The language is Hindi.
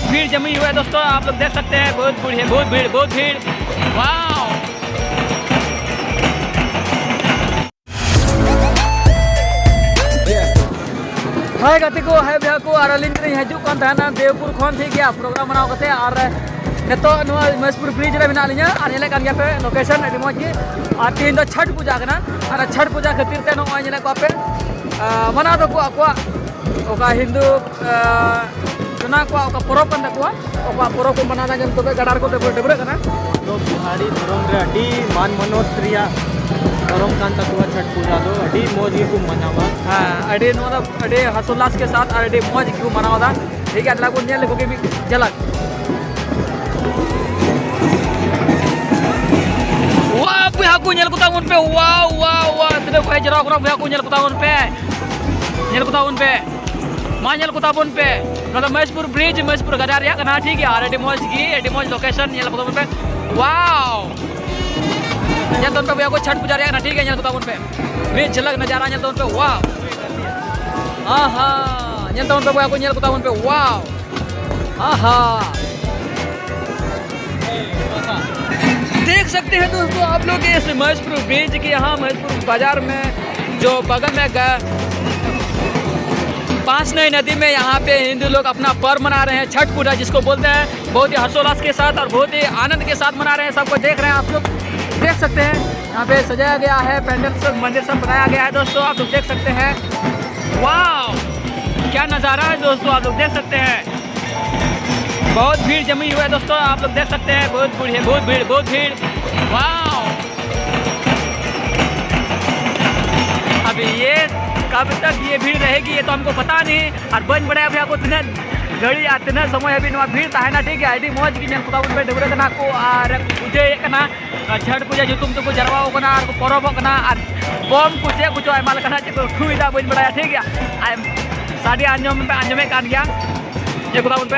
भीड़ जमी हुई है दोस्तों, आप लोग देख सकते हैं। बहुत भीड़ है, बहुत भीड़। वाह, हाय गति को, हाय भैया को, और अलिंग हजूक देवपुर खन ठीक गया प्रोग्राम मनाव करते और नितो महेशपुर ब्रिज रे मेना लिया और नेले कान गया पे लोकेशन अभी मौज की। और तीन दो छठ पूजा करना और छठ पूजा खातिर ते नोय नेले को पे मना दो को ओका हिंदू जना को ओका परब कन दको ओका परब को मना जन तो गडार को डबरे करना तो बिहारी धर्म रे अडी मान मनोत रिया धर्म कान तको छठ पूजा दो अडी मौज की को मनावा। हां अडी नो अडी हर्षोल्लास के साथ और अडी मौज की को मनावा ठीक है। अगला को नेल को भी झलक वाह भैया को नेल को ताउन पे। वाह वाह वाह तने भाई जरा को भैया को नेल को ताउन पे मा नेल को ताउन पे मतलब महेशपुर ब्रिज महेशपुर गडार या कना ठीक है। और अडी मौज लोकेशन नेल को ताउन पे। वाओ नेल ताउन पे भैया को छठ पूजा या कना ठीक है। नेल को ताउन पे ब्रिज झलक नजारा नेल ताउन पे। वाह आहा नेल ताउन पे भैया को नेल को ताउन पे। वाह आहा देख सकते हैं दोस्तों आप लोग इस महेशपुर ब्रिज के यहाँ महेशपुर बाजार में जो बगल में पांचनई नदी में यहाँ पे हिंदू लोग अपना पर्व मना रहे हैं छठ पूजा जिसको बोलते हैं। बहुत ही हर्षोल्लास के साथ और बहुत ही आनंद के साथ मना रहे हैं। सबको देख रहे हैं आप लोग देख सकते हैं यहाँ पे सजाया गया है पैंडल सब मंदिर सब बनाया गया है दोस्तों आप लोग देख सकते हैं। वाह क्या नज़ारा है दोस्तों आप लोग देख सकते हैं। बहुत भीड़ जमी हुई है दोस्तों आप लोग देख सकते हैं। बहुत भीड़ है, बहुत भीड़। वाह अभी ये कब तक ये भीड़ रहेगी ये तो हमको पता नहीं। और बन बड़े अभी आपको इतने घड़ी आते ना समय अभी नवा भीड़ ताहना ठीक है। अभी मौज की नेल को पे डबरे कना को और पूजे कना छठ पूजा जो तुमको जरवाओ कना और परब कना और बम कुछ कुछ आयमा कना जे ठुईदा बन बड़ा ठीक है। साड़ी आंजम पे आंजमे कान गया ये को पे